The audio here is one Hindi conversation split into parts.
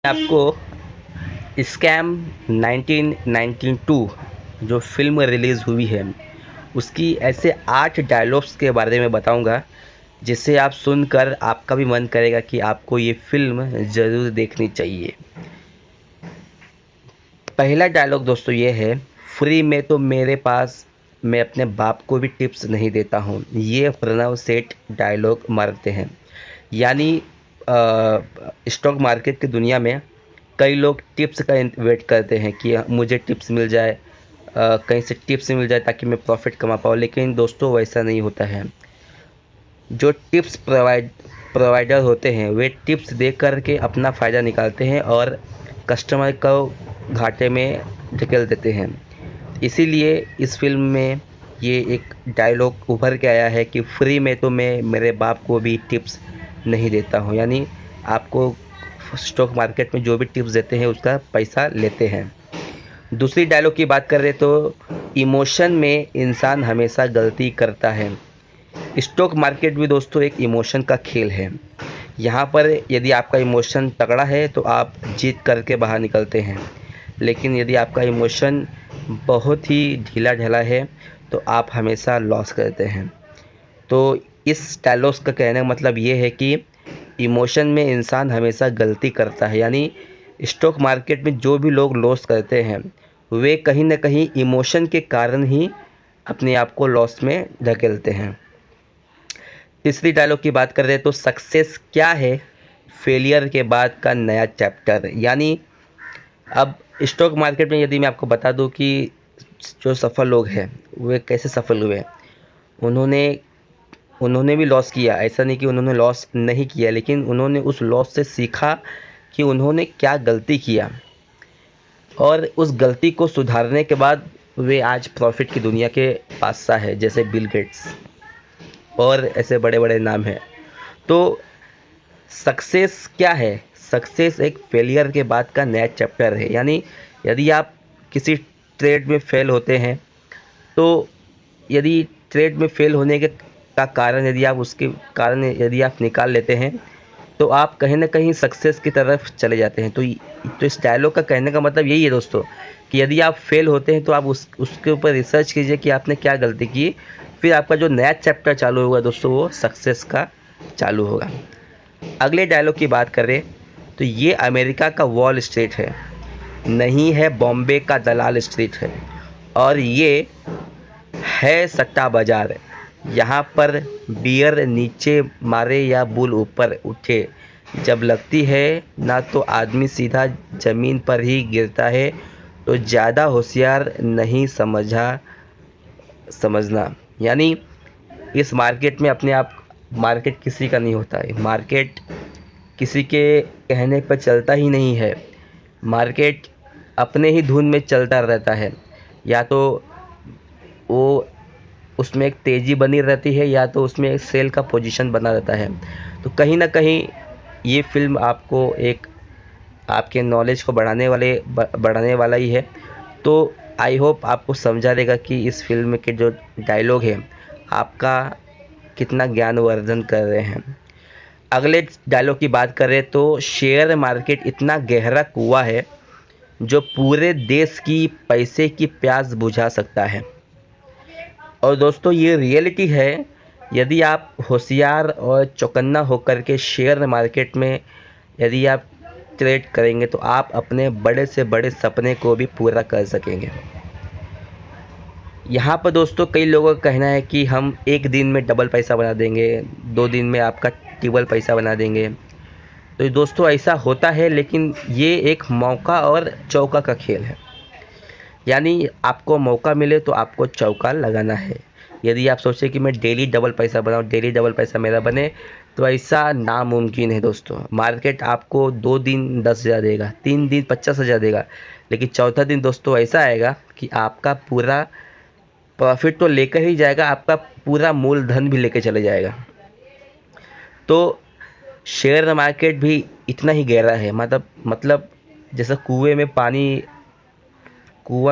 आपको स्कैम 1992 जो फिल्म रिलीज़ हुई है उसकी ऐसे 8 डायलॉग्स के बारे में बताऊंगा जिसे आप सुनकर आपका भी मन करेगा कि आपको ये फिल्म ज़रूर देखनी चाहिए। पहला डायलॉग दोस्तों ये है, फ्री में तो मेरे पास मैं अपने बाप को भी टिप्स नहीं देता हूँ। ये प्रणव सेठ डायलॉग मारते हैं। यानी स्टॉक मार्केट की दुनिया में कई लोग टिप्स का वेट करते हैं कि मुझे टिप्स मिल जाए, कहीं से टिप्स मिल जाए ताकि मैं प्रॉफिट कमा पाऊँ। लेकिन दोस्तों वैसा नहीं होता है। जो टिप्स प्रोवाइडर होते हैं वे टिप्स दे कर के अपना फ़ायदा निकालते हैं और कस्टमर को घाटे में धकेल देते हैं। इसीलिए इस फिल्म में ये एक डायलॉग उभर के आया है कि फ्री में तो मैं मेरे बाप को भी टिप्स नहीं देता हूँ। यानी आपको स्टॉक मार्केट में जो भी टिप्स देते हैं उसका पैसा लेते हैं। दूसरी डायलॉग की बात करें तो इमोशन में इंसान हमेशा गलती करता है। स्टॉक मार्केट भी दोस्तों एक इमोशन का खेल है। यहाँ पर यदि आपका इमोशन तगड़ा है तो आप जीत करके बाहर निकलते हैं, लेकिन यदि आपका इमोशन बहुत ही ढीला ढाला है तो आप हमेशा लॉस करते हैं। तो इस डायलॉग्स का कहने का मतलब ये है कि इमोशन में इंसान हमेशा गलती करता है। यानी स्टॉक मार्केट में जो भी लोग लॉस करते हैं वे कहीं ना कहीं इमोशन के कारण ही अपने आप को लॉस में धकेलते हैं। तीसरी डायलॉग की बात कर रहे हैं तो सक्सेस क्या है, फेलियर के बाद का नया चैप्टर। यानी अब स्टॉक मार्केट में यदि मैं आपको बता दूं कि जो सफल लोग हैं वे कैसे सफल हुए। उन्होंने उन्होंने भी लॉस किया, ऐसा नहीं कि उन्होंने लॉस नहीं किया, लेकिन उन्होंने उस लॉस से सीखा कि उन्होंने क्या गलती किया और उस गलती को सुधारने के बाद वे आज प्रॉफिट की दुनिया के बादशाह है, जैसे बिल गेट्स और ऐसे बड़े बड़े नाम हैं। तो सक्सेस क्या है, सक्सेस एक फेलियर के बाद का नया चैप्टर है। यानी यदि आप किसी ट्रेड में फेल होते हैं तो यदि ट्रेड में फेल होने के का कारण यदि आप उसके कारण यदि आप निकाल लेते हैं तो आप कहीं ना कहीं सक्सेस की तरफ चले जाते हैं। तो इस डायलॉग का कहने का मतलब यही है दोस्तों कि यदि आप फेल होते हैं तो आप उसके ऊपर रिसर्च कीजिए कि आपने क्या गलती की, फिर आपका जो नया चैप्टर चालू होगा दोस्तों वो सक्सेस का चालू होगा। अगले डायलॉग की बात करें तो ये अमेरिका का वॉल स्ट्रीट है, नहीं है बॉम्बे का दलाल स्ट्रीट है, और ये है सट्टा बाजार। यहाँ पर बियर नीचे मारे या बुल ऊपर उठे, जब लगती है ना तो आदमी सीधा ज़मीन पर ही गिरता है। तो ज़्यादा होशियार नहीं समझना। यानी इस मार्केट में अपने आप, मार्केट किसी का नहीं होता है, मार्केट किसी के कहने पर चलता ही नहीं है। मार्केट अपने ही धुन में चलता रहता है। या तो वो उसमें एक तेज़ी बनी रहती है या तो उसमें एक सेल का पोजीशन बना रहता है। तो कहीं ना कहीं ये फिल्म आपको एक आपके नॉलेज को बढ़ाने वाला ही है। तो आई होप आपको समझा देगा कि इस फिल्म के जो डायलॉग हैं आपका कितना ज्ञानवर्धन कर रहे हैं। अगले डायलॉग की बात करें तो शेयर मार्केट इतना गहरा कुआं है जो पूरे देश की पैसे की प्यास बुझा सकता है। और दोस्तों ये रियलिटी है। यदि आप होशियार और चौकन्ना होकर के शेयर मार्केट में यदि आप ट्रेड करेंगे तो आप अपने बड़े से बड़े सपने को भी पूरा कर सकेंगे। यहाँ पर दोस्तों कई लोगों का कहना है कि हम एक दिन में डबल पैसा बना देंगे, 2 दिन में आपका ट्रिपल पैसा बना देंगे। तो दोस्तों ऐसा होता है, लेकिन ये एक मौका और चौका का खेल है। यानी आपको मौका मिले तो आपको चौका लगाना है। यदि आप सोचें कि मैं डेली डबल पैसा बनाऊँ, डेली डबल पैसा मेरा बने, तो ऐसा नामुमकिन है दोस्तों। मार्केट आपको 2 दिन 10,000 देगा, 3 दिन 50,000 देगा, लेकिन चौथा दिन दोस्तों ऐसा आएगा कि आपका पूरा प्रॉफिट तो लेकर ही जाएगा, आपका पूरा मूलधन भी लेके चले जाएगा। तो शेयर मार्केट भी इतना ही गहरा है। मतलब जैसे कुएं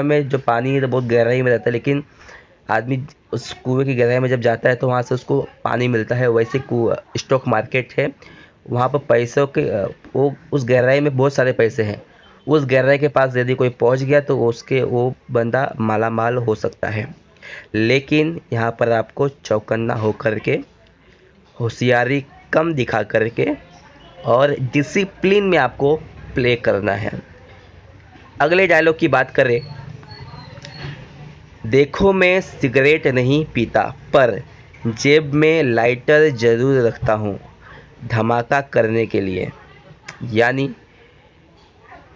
में जो पानी है तो बहुत गहराई में रहता है, लेकिन आदमी उस कुएं की गहराई में जब जाता है तो वहाँ से उसको पानी मिलता है। वैसे कुआ स्टॉक मार्केट है, वहाँ पर पैसों के वो उस गहराई में बहुत सारे पैसे हैं। उस गहराई के पास यदि कोई पहुँच गया तो उसके वो बंदा माला माल हो सकता है। लेकिन यहाँ पर आपको चौकन्ना होकर के, होशियारी कम दिखा करके और डिसिप्लिन में आपको प्ले करना है। अगले डायलॉग की बात करें, देखो मैं सिगरेट नहीं पीता पर जेब में लाइटर ज़रूर रखता हूँ धमाका करने के लिए। यानी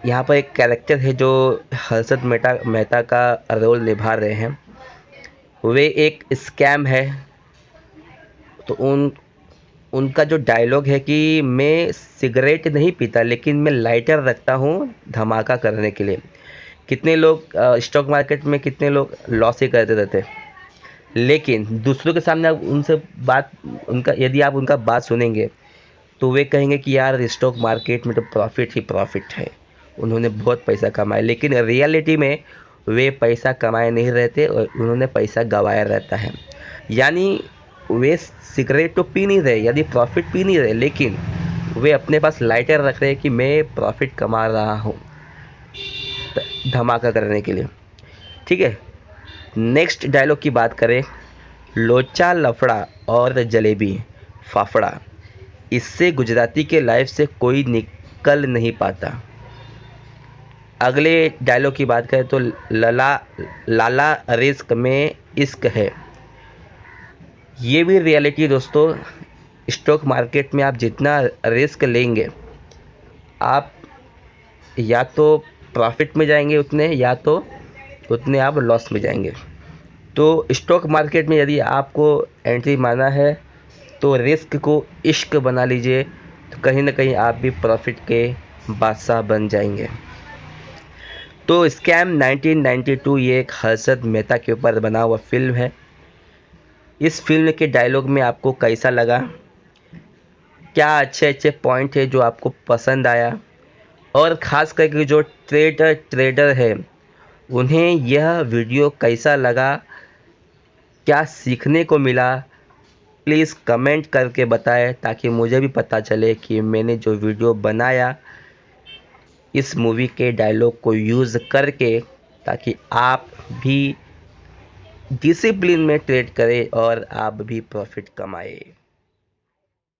यहाँ पर एक कैरेक्टर है जो हर्षद मेहता का रोल निभा रहे हैं। वे एक स्कैम है, तो उनका जो डायलॉग है कि मैं सिगरेट नहीं पीता लेकिन मैं लाइटर रखता हूँ धमाका करने के लिए। कितने लोग स्टॉक मार्केट में कितने लोग लॉस ही करते रहते, लेकिन दूसरों के सामने आप उनसे बात उनका यदि आप उनका बात सुनेंगे तो वे कहेंगे कि यार स्टॉक मार्केट में तो प्रॉफिट ही प्रॉफिट है, उन्होंने बहुत पैसा कमाया। लेकिन रियलिटी में वे पैसा कमाए नहीं रहते और उन्होंने पैसा गंवाया रहता है। यानी वे सिगरेट तो पी नहीं रहे, यदि प्रॉफिट पी नहीं रहे, लेकिन वे अपने पास लाइटर रख रहे हैं कि मैं प्रॉफिट कमा रहा हूँ धमाका करने के लिए। ठीक है, नेक्स्ट डायलॉग की बात करें, लोचा लफड़ा और जलेबी फाफड़ा, इससे गुजराती के लाइफ से कोई निकल नहीं पाता। अगले डायलॉग की बात करें तो लाला रिस्क में इश्क है। ये भी रियलिटी है दोस्तों। स्टॉक मार्केट में आप जितना रिस्क लेंगे, आप या तो प्रॉफिट में जाएंगे उतने, या तो उतने आप लॉस में जाएंगे। तो स्टॉक मार्केट में यदि आपको एंट्री मारना है तो रिस्क को इश्क बना लीजिए, तो कहीं ना कहीं आप भी प्रॉफिट के बादशाह बन जाएंगे। तो स्कैम 1992 ये एक हर्षद मेहता के ऊपर बना हुआ फिल्म है। इस फिल्म के डायलॉग में आपको कैसा लगा, क्या अच्छे अच्छे पॉइंट है जो आपको पसंद आया, और ख़ास करके जो ट्रेडर है उन्हें यह वीडियो कैसा लगा, क्या सीखने को मिला, प्लीज़ कमेंट करके बताएं ताकि मुझे भी पता चले कि मैंने जो वीडियो बनाया इस मूवी के डायलॉग को यूज़ करके, ताकि आप भी डिसिप्लिन में ट्रेड करें और आप भी प्रॉफिट कमाएं।